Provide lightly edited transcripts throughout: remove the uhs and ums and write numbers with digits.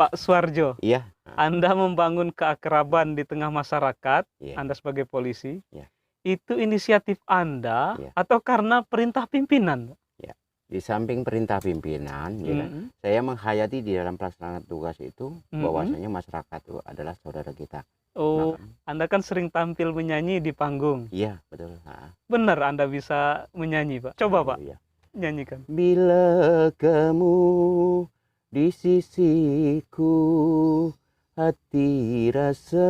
Pak Suarjo, Iya. Anda membangun keakraban di tengah masyarakat, Iya. Anda sebagai polisi, Iya. itu inisiatif Anda Iya. atau karena perintah pimpinan? Ya. Di samping perintah pimpinan, ya kan, saya menghayati di dalam pelaksanaan tugas itu bahwasanya masyarakat itu adalah saudara kita. Oh, Nah, Anda kan sering tampil menyanyi di panggung. iya, betul. Benar Anda bisa menyanyi, Pak? Coba, Pak, Iya. nyanyikan. Bila kamu di sisiku, hati rasa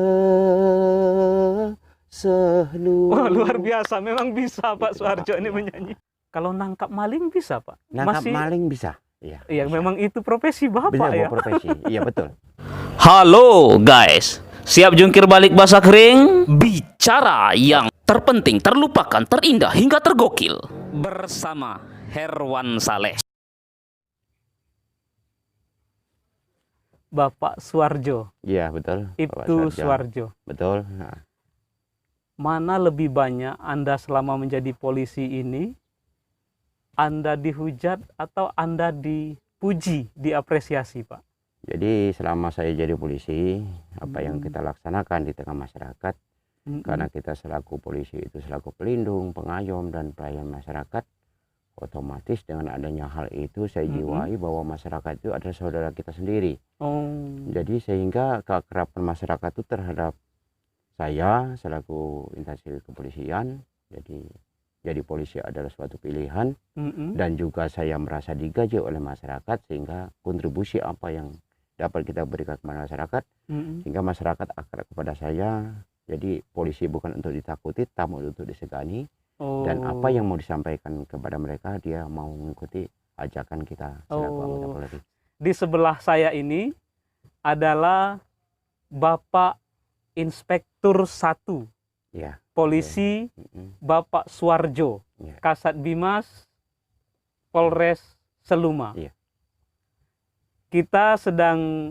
selalu. Wah, luar biasa. Memang bisa Pak Suarjo ini menyanyi. Kalau nangkap maling bisa, Pak? Nangkap maling bisa. Iya, Iya, bisa. memang itu profesi Bapak ya. Profesi. Iya, betul. Halo guys, siap jungkir balik bahasa kering? Bicara yang terpenting, terlupakan, terindah, hingga tergokil bersama Herwan Saleh. Bapak Suarjo. Iya, betul. Ibtu Suarjo. Betul. Mana lebih banyak Anda selama menjadi polisi ini, Anda dihujat atau Anda dipuji, diapresiasi, Pak? Jadi selama saya jadi polisi, apa yang kita laksanakan di tengah masyarakat, karena kita selaku polisi itu selaku pelindung, pengayom, dan pelayan masyarakat, otomatis dengan adanya hal itu saya jiwai bahwa masyarakat itu adalah saudara kita sendiri. Jadi sehingga keakraban masyarakat itu terhadap saya selaku instansi kepolisian, jadi polisi adalah suatu pilihan, dan juga saya merasa digaji oleh masyarakat, sehingga kontribusi apa yang dapat kita berikan kepada masyarakat, sehingga masyarakat akrab kepada saya. Jadi polisi bukan untuk ditakuti, tamu untuk disegani. Dan apa yang mau disampaikan kepada mereka, dia mau mengikuti ajakan kita selaku anggota Polri. Di sebelah saya ini adalah Bapak Inspektur 1 ya, Polisi Bapak Suarjo, Kasat Bimas Polres Seluma. Ya. Kita sedang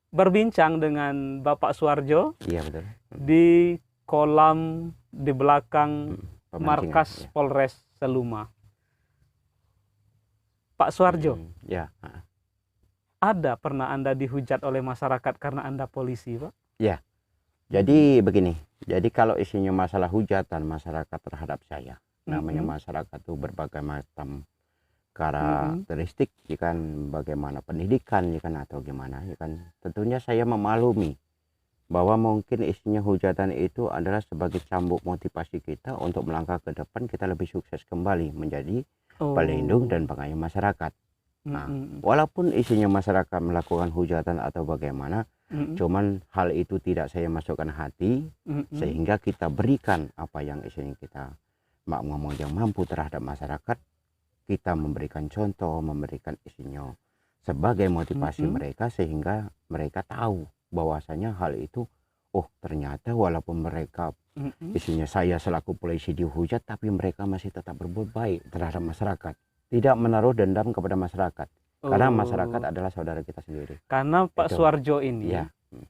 berbincang dengan Bapak Suarjo. Iya, betul. Di kolam di belakang markas ya. Polres Seluma. Pak Suarjo, ya. Ada pernah Anda dihujat oleh masyarakat karena Anda polisi, Pak? Ya, jadi begini. Jadi kalau isinya masalah hujatan masyarakat terhadap saya, namanya masyarakat itu berbagai macam karakteristik, kan bagaimana pendidikan, kan atau gimana, kan tentunya saya memaklumi bahwa mungkin isinya hujatan itu adalah sebagai cambuk motivasi kita untuk melangkah ke depan, kita lebih sukses kembali menjadi pelindung dan pengayom masyarakat. Nah, walaupun isinya masyarakat melakukan hujatan atau bagaimana, cuman hal itu tidak saya masukkan hati, sehingga kita berikan apa yang isinya kita ngomong yang mampu terhadap masyarakat, kita memberikan contoh, memberikan isinya sebagai motivasi mereka, sehingga mereka tahu bahwasanya hal itu, oh ternyata walaupun mereka isinya saya selaku polisi dihujat, tapi mereka masih tetap berbuat baik terhadap masyarakat, tidak menaruh dendam kepada masyarakat, karena masyarakat adalah saudara kita sendiri. Karena Pak Suarjo ini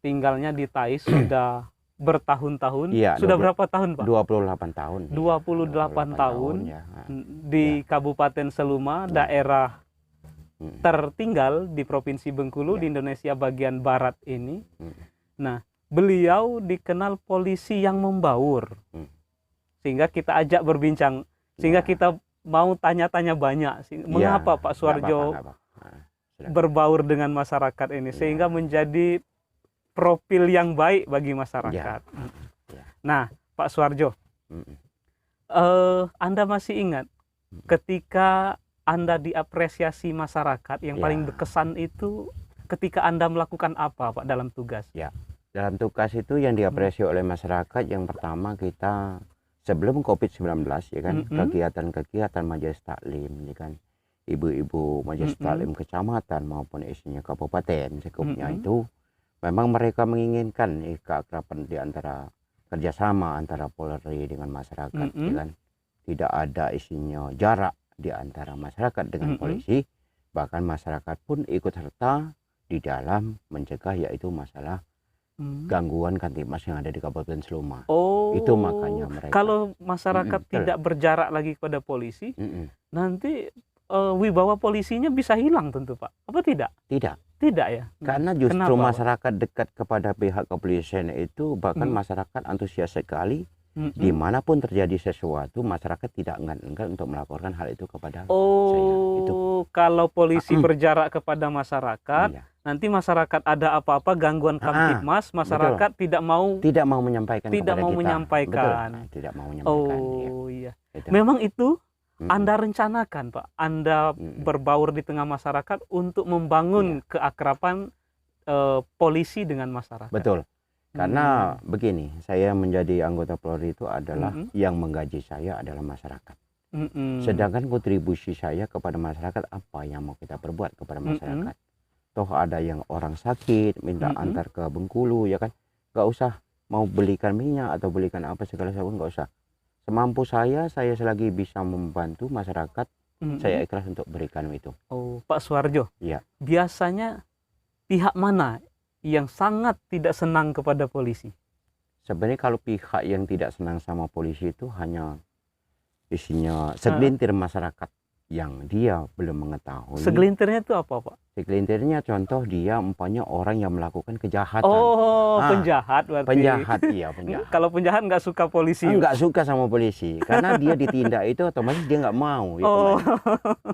tinggalnya di Thais sudah bertahun-tahun. Sudah berapa tahun, Pak? 28 tahun. 28 tahun di Kabupaten Seluma, daerah tertinggal di Provinsi Bengkulu, di Indonesia bagian barat ini. Nah, beliau dikenal polisi yang membaur, sehingga kita ajak berbincang, sehingga kita mau tanya-tanya banyak. Mengapa Pak Suarjo berbaur dengan masyarakat ini, sehingga menjadi profil yang baik bagi masyarakat. Nah, Pak Suarjo, Anda masih ingat ketika Anda diapresiasi masyarakat, yang paling berkesan itu ketika Anda melakukan apa, Pak, dalam tugas? Ya, dalam tugas itu yang diapresiasi oleh masyarakat, yang pertama kita sebelum COVID-19, ya kan, kegiatan-kegiatan majelis taklim, ya kan, ibu-ibu majelis taklim kecamatan maupun isinya kabupaten cukupnya itu, memang mereka menginginkan keakraban di antara, kerjasama antara Polri dengan masyarakat, ya kan, tidak ada isinya jarak di antara masyarakat dengan polisi, bahkan masyarakat pun ikut serta di dalam mencegah, yaitu masalah gangguan Kamtibmas yang ada di Kabupaten Seluma. Itu makanya mereka, kalau masyarakat tidak berjarak lagi kepada polisi, nanti wibawa polisinya bisa hilang tentu, Pak. Apa tidak? Tidak. Tidak ya? Karena justru Kenapa, Pak? masyarakat dekat kepada pihak kepolisian itu, bahkan masyarakat antusias sekali. Mm-mm. Dimanapun terjadi sesuatu, masyarakat tidak enggan untuk melaporkan hal itu kepada saya. Itu. Kalau polisi berjarak kepada masyarakat, Iya. nanti masyarakat ada apa-apa gangguan Kamtibmas, masyarakat tidak mau menyampaikan tidak kepada mau kita. menyampaikan. Betul. Tidak mau menyampaikan. Iya. Itu. Memang itu Mm-mm. Anda rencanakan, Pak. Anda berbaur di tengah masyarakat untuk membangun keakraban polisi dengan masyarakat. Betul. Karena begini, saya menjadi anggota Polri itu adalah yang menggaji saya adalah masyarakat. Sedangkan kontribusi saya kepada masyarakat, apa yang mau kita perbuat kepada masyarakat. Toh ada yang orang sakit minta antar ke Bengkulu, ya kan, nggak usah mau belikan minyak atau belikan apa segala sesuatu, nggak usah. Semampu saya selagi bisa membantu masyarakat, saya ikhlas untuk berikan itu. Pak Suharjo, ya. Biasanya pihak mana yang sangat tidak senang kepada polisi? Sebenarnya kalau pihak yang tidak senang sama polisi itu hanya isinya segelintir masyarakat yang dia belum mengetahui. Segelintirnya itu apa, Pak? Segelintirnya contoh dia umpamanya orang yang melakukan kejahatan. Penjahat berarti. Penjahat, iya penjahat. Kalau penjahat nggak suka polisi? Nggak suka sama polisi, karena dia ditindak itu otomatis dia nggak mau. Ya,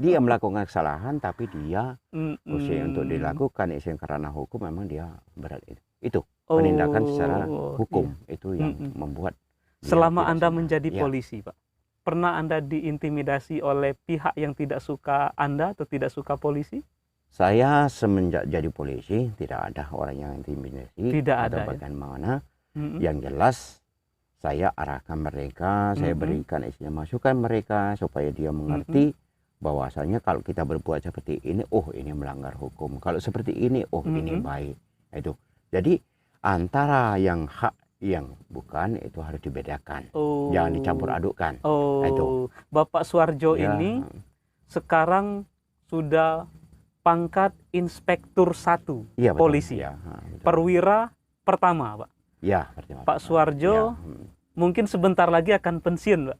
dia melakukan kesalahan, tapi dia usia untuk dilakukan karena hukum memang dia berat itu. Penindakan secara hukum itu yang membuat. Selama Anda menjadi polisi, Pak, pernah Anda diintimidasi oleh pihak yang tidak suka Anda atau tidak suka polisi? Saya semenjak jadi polisi tidak ada orang yang intimidasi. Tidak atau ada. bagaimana. Yang jelas saya arahkan mereka, saya berikan masukan mereka supaya dia mengerti bahwasanya kalau kita berbuat seperti ini, ini melanggar hukum. Kalau seperti ini, ini baik. Itu. Jadi antara yang hak yang bukan itu harus dibedakan, jangan dicampur adukkan. Itu. Bapak Suharjo ini sekarang sudah pangkat Inspektur 1 polisi, perwira pertama, Pak. Ya, Pak Suharjo mungkin sebentar lagi akan pensiun, Pak.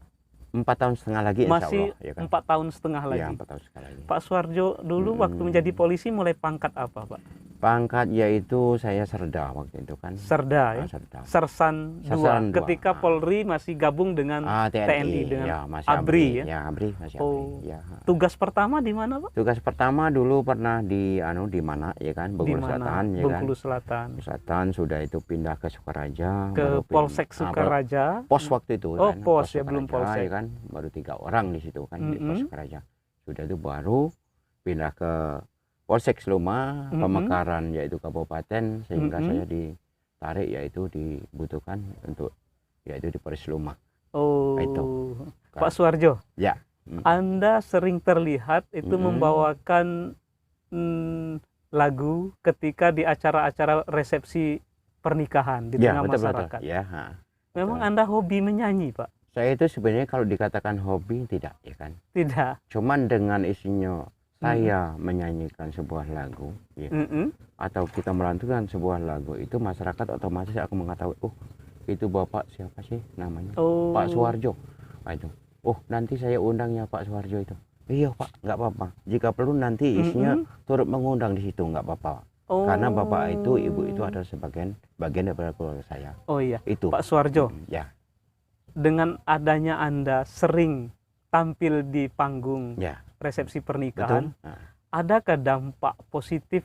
4 tahun setengah lagi, masih insya Allah, 4 tahun setengah lagi. 4 tahun setengah lagi. Pak Suharjo dulu waktu menjadi polisi mulai pangkat apa, Pak? Pangkat yaitu saya Serda waktu itu kan. Serda, ya? Serda. Sersan 2 ketika Polri masih gabung dengan TNI dengan ya, masih ABRI, ya? Ya, ABRI masih ABRI. Ya. Tugas pertama di mana, Pak? Tugas pertama dulu pernah di mana ya kan, Bengkulu Selatan, ya Bengkulu kan. Selatan. Selatan sudah itu pindah ke Sukaraja, ke Polsek Sukaraja. Pos waktu itu kan. Pos ya, belum Polsek. Ya kan, baru 3 orang di situ kan di Pos Sukaraja. Sudah itu baru pindah ke Polsek Seluma, Pemekaran yaitu kabupaten, sehingga saya ditarik yaitu dibutuhkan untuk yaitu di Polres Seluma. Itu. Pak Suharjo. Ya. Anda sering terlihat itu membawakan lagu ketika di acara-acara resepsi pernikahan di tengah masyarakat. Ya. Memang Anda hobi menyanyi, Pak? Saya itu sebenarnya kalau dikatakan hobi tidak, ya kan? Tidak. Cuman dengan isinya saya menyanyikan sebuah lagu, ya, atau kita melantunkan sebuah lagu, itu masyarakat otomatis akan mengetahui, itu bapak siapa sih namanya, Pak Suharjo. Itu, nanti saya undang ya Pak Suharjo itu. Iya Pak, nggak apa-apa. Jika perlu nanti isinya turut mengundang di situ, nggak apa-apa. Karena bapak itu, ibu itu adalah bagian daripada keluarga saya. Oh iya. Itu. Pak Suharjo. Ya. Dengan adanya Anda sering tampil di panggung. Ya. Resepsi pernikahan, adakah dampak positif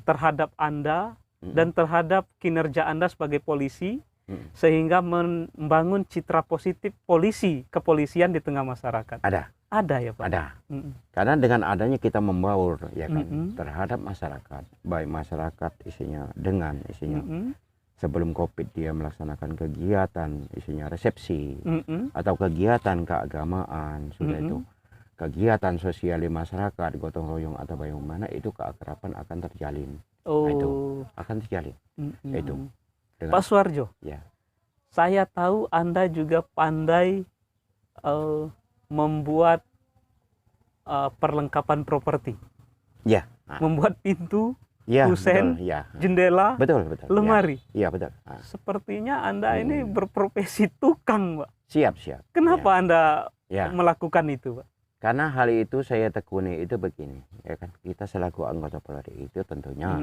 terhadap Anda dan terhadap kinerja Anda sebagai polisi sehingga membangun citra positif kepolisian di tengah masyarakat? Ada ya Pak? Ada. Karena dengan adanya kita membaur ya kan terhadap masyarakat, baik masyarakat isinya sebelum COVID dia melaksanakan kegiatan isinya resepsi atau kegiatan keagamaan, sudah itu kegiatan sosial di masyarakat, gotong royong atau bagaimana, itu keakraban akan terjalin. Itu akan terjalin. Itu. Pak Suharjo, ya. Saya tahu Anda juga pandai membuat perlengkapan properti. Ya. Membuat pintu, ya, kusen, jendela, lemari. Iya betul. Sepertinya Anda ini berprofesi tukang, Pak. Siap. Kenapa Anda melakukan itu, Pak? Karena hal itu saya tekuni itu begini, ya kan, kita selaku anggota Polri itu tentunya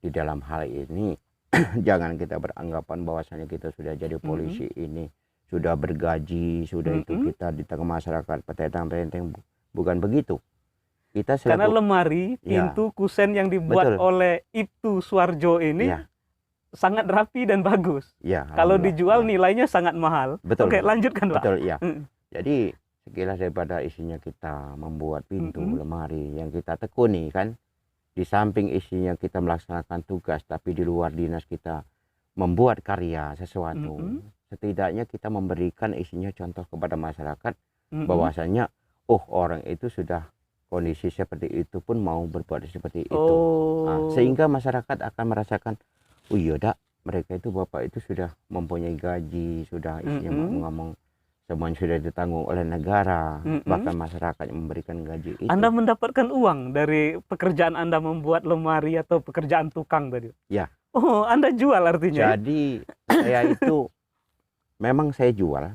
di dalam hal ini jangan kita beranggapan bahwasanya kita sudah jadi polisi ini sudah bergaji, sudah itu kita di tengah masyarakat petentang-petenteng, bukan begitu. Kita selaku, karena lemari, pintu, kusen yang dibuat oleh Ibtu Suwarjo ini sangat rapi dan bagus. Kalau dijual nilainya sangat mahal. Betul. Oke, lanjutkan Pak. Betul, iya. Jadi sekilas daripada isinya kita membuat pintu, lemari yang kita tekuni kan, di samping isinya kita melaksanakan tugas, tapi di luar dinas kita membuat karya sesuatu. Setidaknya kita memberikan isinya contoh kepada masyarakat bahwasanya orang itu sudah kondisi seperti itu pun mau berbuat seperti itu. Nah, sehingga masyarakat akan merasakan, oh iya dak, mereka itu bapak itu sudah mempunyai gaji, sudah isinya ngomong semuanya sudah ditanggung oleh negara, bahkan masyarakat yang memberikan gaji itu. Anda mendapatkan uang dari pekerjaan Anda membuat lemari atau pekerjaan tukang tadi? Ya. Oh, Anda jual artinya? Jadi saya itu memang saya jual,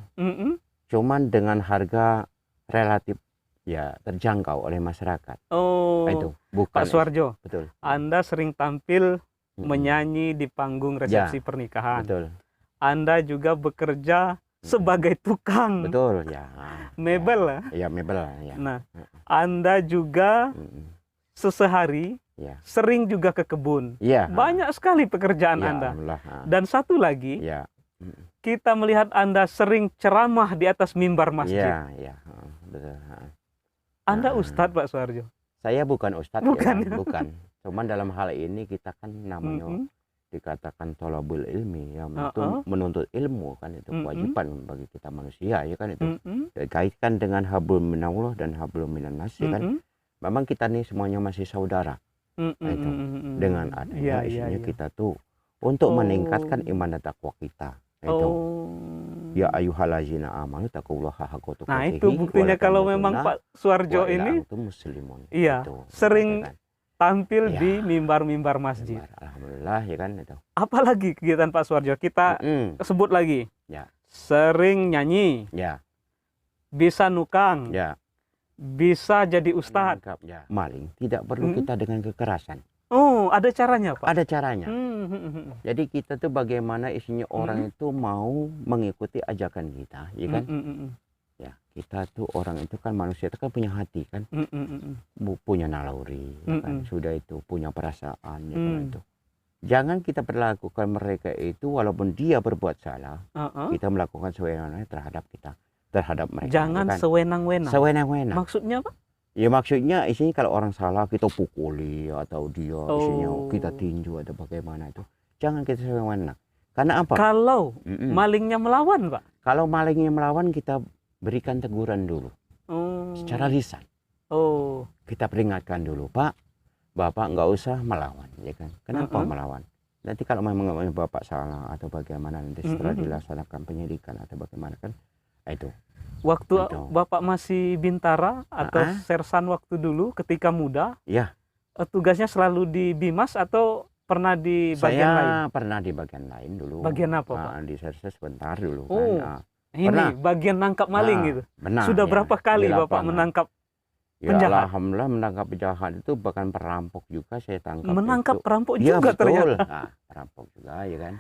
cuman dengan harga relatif ya terjangkau oleh masyarakat. Itu bukan Pak Suwarjo. Betul. Anda sering tampil menyanyi di panggung resepsi pernikahan. Betul. Anda juga bekerja sebagai tukang. Betul, ya. Mebel lah. Ya, mebel ya. Nah, Anda juga sesehari sering juga ke kebun. Banyak sekali pekerjaan Anda. Dan satu lagi, kita melihat Anda sering ceramah di atas mimbar masjid. Betul. Anda ustadz, Pak Suwarjo? Saya bukan ustadz, bukan. Ya, bukan. Cuman dalam hal ini kita kan namanya dikatakan tholabul ilmi, yang menuntut ilmu kan, itu kewajiban bagi kita manusia, ya kan, itu dikaitkan dengan hablum minallah dan hablum minan nas, kan. Memang kita nih semuanya masih saudara. Itu dengan adanya isinya kita tuh untuk meningkatkan iman dan takwa kita. Itu ya ayyuhallazina amanu taqullaha haqqa tuqatih. Nah, itu buktinya kalau memang Pak Suwarjo ini sering tampil di mimbar-mimbar masjid. Alhamdulillah, ya kan, itu. Apalagi kegiatan Pak Suwarjo? Kita sebut lagi. Sering nyanyi. Bisa nukang. Bisa jadi ustadz. Maling tidak perlu kita dengan kekerasan. Oh, ada caranya, Pak? Ada caranya. Jadi kita tuh bagaimana isinya orang itu mau mengikuti ajakan kita, ya kan? Ya, kita tuh orang itu kan manusia itu kan punya hati kan, punya naluri, ya kan? Sudah itu punya perasaan, ya kan, itu. Jangan kita perlakukan mereka itu walaupun dia berbuat salah, kita melakukan sewenang-wenang terhadap mereka. Jangan ya kan? sewenang-wenang. Sewenang-wenang. Maksudnya apa? Ya maksudnya isinya kalau orang salah kita pukuli atau dia isinya kita tinju atau bagaimana itu. Jangan kita sewenang-wenang. Karena apa? Kalau malingnya melawan, Pak. Kalau malingnya melawan kita berikan teguran dulu. Secara lisan. Kita peringatkan dulu, Pak. Bapak nggak usah melawan, ya kan? Kenapa melawan? Nanti kalau memang Bapak salah atau bagaimana nanti setelah dilaksanakan penyidikan atau bagaimana kan itu. Waktu Bapak masih bintara atau sersan waktu dulu ketika muda, tugasnya selalu di Bimas atau pernah di bagian lain? Saya pernah di bagian lain dulu. Bagian apa, Pak? Di serses sebentar dulu kan. Ini pernah. Bagian nangkap maling gitu. Benar. Sudah berapa kali Bapak menangkap penjahat? Alhamdulillah menangkap penjahat itu, bahkan perampok juga saya tangkap. Menangkap itu. perampok juga ternyata. Perampok juga, ya kan.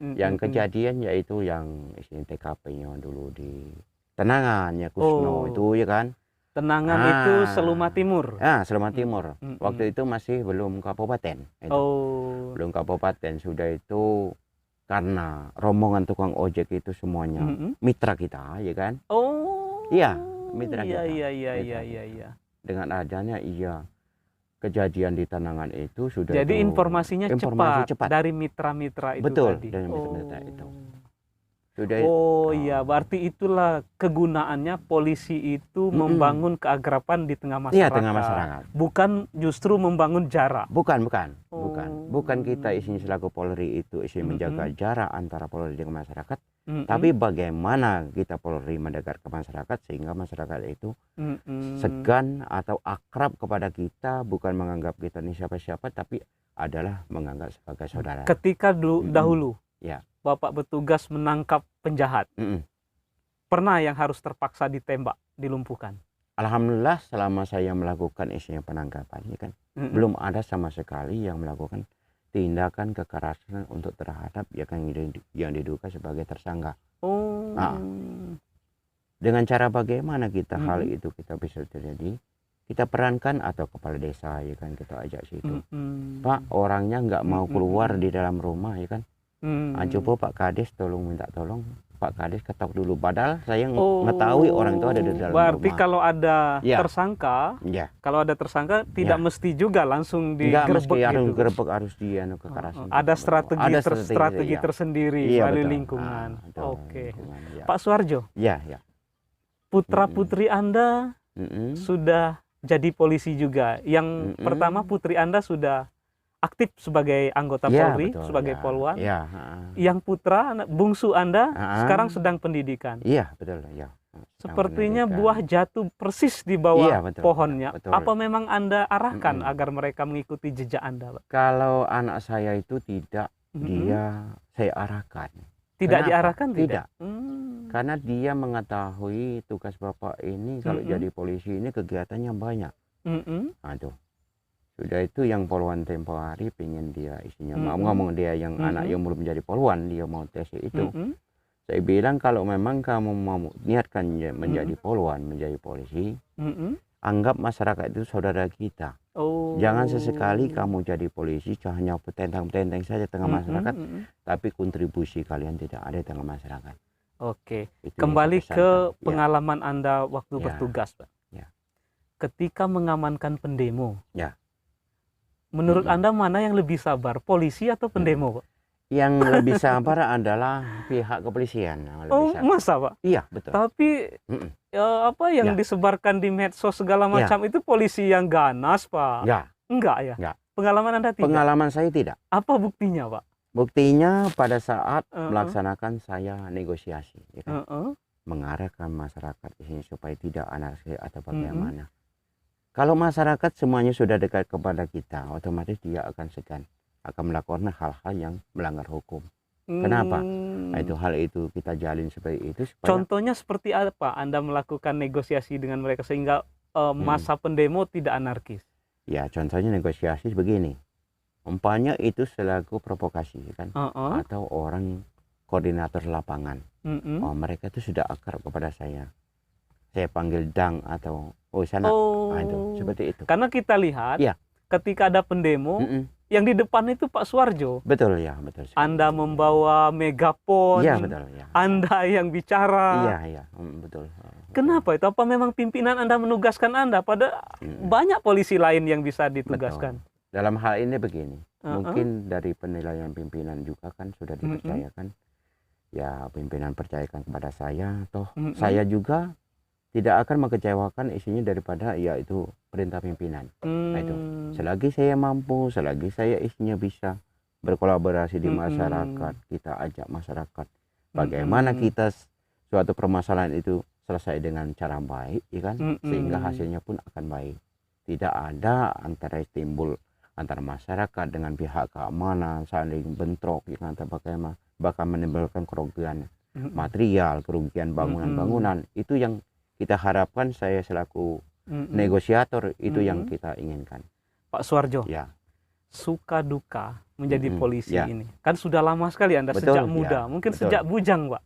Yang kejadian yaitu yang isinya TKP-nya dulu di Tenangan, ya Kusno itu, ya kan. Tenangan itu Seluma Timur. Seluma Timur. Waktu itu masih belum kabupaten. Belum kabupaten, sudah itu karena rombongan tukang ojek itu semuanya mitra kita, ya kan. Iya, mitra kita. Iya. Dengan adanya kejadian di Tenangan itu sudah. Jadi informasi cepat dari mitra-mitra itu. Betul, tadi. dari mitra-mitra itu. Sudah iya, berarti itulah kegunaannya polisi itu membangun keakraban di tengah masyarakat. Iya, tengah masyarakat. Bukan justru membangun jarak. Bukan kita isinya selaku Polri itu menjaga jarak antara Polri dengan masyarakat, tapi bagaimana kita Polri mendekat ke masyarakat sehingga masyarakat itu segan atau akrab kepada kita, bukan menganggap kita ini siapa-siapa, tapi adalah menganggap sebagai saudara. Ketika dahulu, ya, Bapak bertugas menangkap penjahat. Pernah yang harus terpaksa ditembak, dilumpuhkan? alhamdulillah selama saya melakukan isinya penangkapan, ya kan, belum ada sama sekali yang melakukan tindakan kekerasan untuk terhadap ya kan yang diduga sebagai tersangka. Nah, dengan cara bagaimana kita hal itu kita bisa terjadi? Kita perankan atau kepala desa, ya kan, kita ajak situ. Pak, orangnya nggak mau keluar di dalam rumah, ya kan. Coba Pak Kades tolong minta tolong. Pak Kades ketok dulu. Padahal saya mengetahui orang itu ada di dalam rumah. Berarti kalau ada tersangka, kalau ada tersangka tidak mesti juga langsung digerebek gitu. Harus gerebek, harus kekerasan. Ada strategi tersendiri dari lingkungan. Oke. Pak Suharjo. Putra putri Anda sudah jadi polisi juga. Yang pertama putri Anda sudah aktif sebagai anggota Polri, betul, sebagai polwan. Yang putra bungsu Anda sekarang sedang pendidikan. Iya, betul, ya. Sepertinya buah jatuh persis di bawah pohonnya. Betul. Apa memang Anda arahkan agar mereka mengikuti jejak Anda, Pak? Kalau anak saya itu tidak, dia saya arahkan. Tidak diarahkan? Tidak. Karena dia mengetahui tugas Bapak ini kalau jadi polisi ini kegiatannya banyak. Aduh. Sudah itu yang poluan tempo hari pengen dia isinya mau ngomong dia yang anak yang belum menjadi poluan dia mau tes itu. Saya bilang kalau memang kamu mau niatkan menjadi poluan, menjadi polisi, anggap masyarakat itu saudara kita. Jangan sesekali kamu jadi polisi hanya petentang-petenteng saja tengah masyarakat, tapi kontribusi kalian tidak ada di tengah masyarakat. Oke, kembali ke pengalaman Anda waktu bertugas, Pak. Ketika mengamankan pendemo, menurut Anda mana yang lebih sabar, polisi atau pendemo, Pak? Yang lebih sabar adalah pihak kepolisian. Masa, Pak? Iya, betul. Tapi apa yang disebarkan di medsos segala macam itu polisi yang ganas, Pak? Enggak ya? Pengalaman Anda tidak? Pengalaman saya tidak. Apa buktinya, Pak? Buktinya pada saat melaksanakan saya negosiasi, ya kan? Mengarahkan masyarakat ini supaya tidak anarkis atau bagaimana. Kalau masyarakat semuanya sudah dekat kepada kita, otomatis dia akan segan, akan melakukan hal-hal yang melanggar hukum. Kenapa? Nah, itu hal itu kita jalin seperti itu. Supaya... Contohnya seperti apa Anda melakukan negosiasi dengan mereka sehingga masa pendemo tidak anarkis? Ya, contohnya negosiasi begini. Umpamanya itu selaku provokasi, kan? Atau orang koordinator lapangan. Mereka itu sudah akrab kepada saya. Saya panggil Dang atau sana. Itu seperti itu. Karena kita lihat ketika ada pendemo, yang di depan itu Pak Suharjo. Betul, ya, betul. Anda membawa megafon. Iya, betul, ya. Anda yang bicara. Iya, betul. Kenapa itu? Apa memang pimpinan Anda menugaskan Anda? Pada banyak polisi lain yang bisa ditugaskan. Betul. Dalam hal ini begini, mungkin dari penilaian pimpinan juga kan sudah dipercayakan. Ya, pimpinan percayakan kepada saya, toh saya juga tidak akan mengecewakan isinya daripada yaitu perintah pimpinan. Nah, itu selagi saya mampu, selagi saya isinya bisa berkolaborasi di masyarakat, kita ajak masyarakat bagaimana kita suatu permasalahan itu selesai dengan cara baik, ya kan, sehingga hasilnya pun akan baik. Tidak ada antara timbul antara masyarakat dengan pihak keamanan saling bentrok, ya kan, bagaimana bahkan menimbulkan kerugian material, kerugian bangunan-bangunan. Itu yang kita harapkan, saya selaku negosiator itu yang kita inginkan. Pak Suharjo, suka duka menjadi polisi ini kan sudah lama sekali Anda. Betul, sejak muda, mungkin betul. Sejak bujang, Pak.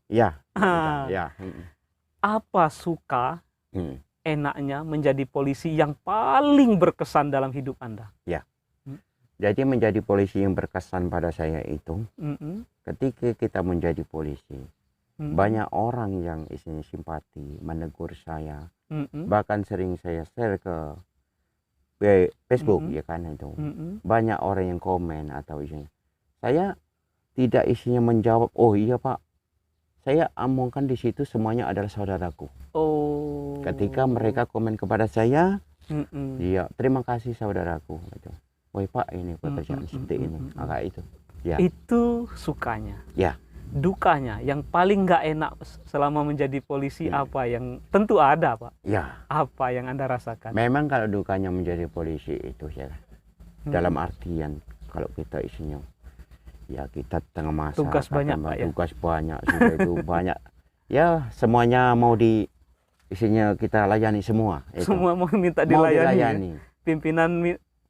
Apa suka enaknya menjadi polisi yang paling berkesan dalam hidup Anda? Jadi menjadi polisi yang berkesan pada saya itu ketika kita menjadi polisi, banyak orang yang isinya simpati menegur saya, bahkan sering saya share ke Facebook, ya kan, itu banyak orang yang komen atau isinya saya tidak isinya menjawab, oh iya Pak, saya omongkan di situ semuanya adalah saudaraku. Ketika mereka komen kepada saya, dia terima kasih saudaraku, gitu. Woi Pak, ini pekerjaan seperti ini, maka itu. Itu sukanya. Dukanya yang paling nggak enak selama menjadi polisi apa yang tentu ada, Pak? Apa yang Anda rasakan? Memang kalau dukanya menjadi polisi itu ya, dalam artian kalau kita isinya, ya kita tengah masa tugas banyak, Pak, ya? Tugas banyak sudah itu banyak. Ya semuanya mau isinya kita layani semua. Itu. Semua mau minta Mau dilayani. dilayani. Ya? Pimpinan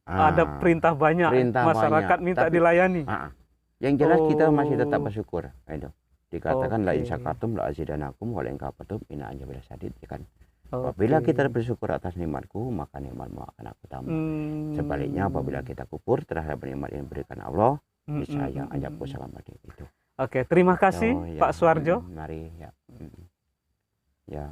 ada perintah banyak, masyarakat banyak. minta Tapi, dilayani. Yang jelas kita masih tetap bersyukur. Itu. Dikatakan la in Oke. syakartum la azidanakum wa la in kafartum inna azabi lasyadid, ya kan. Oke. Apabila kita bersyukur atas nikmatku, maka nikmatmu akan aku tambah. Sebaliknya apabila kita kufur terhadap nikmat yang diberikan Allah, niscaya azabku sangat pedih. Itu. Oke, terima kasih So, ya, Pak Suarjo. Mari ya. Ya.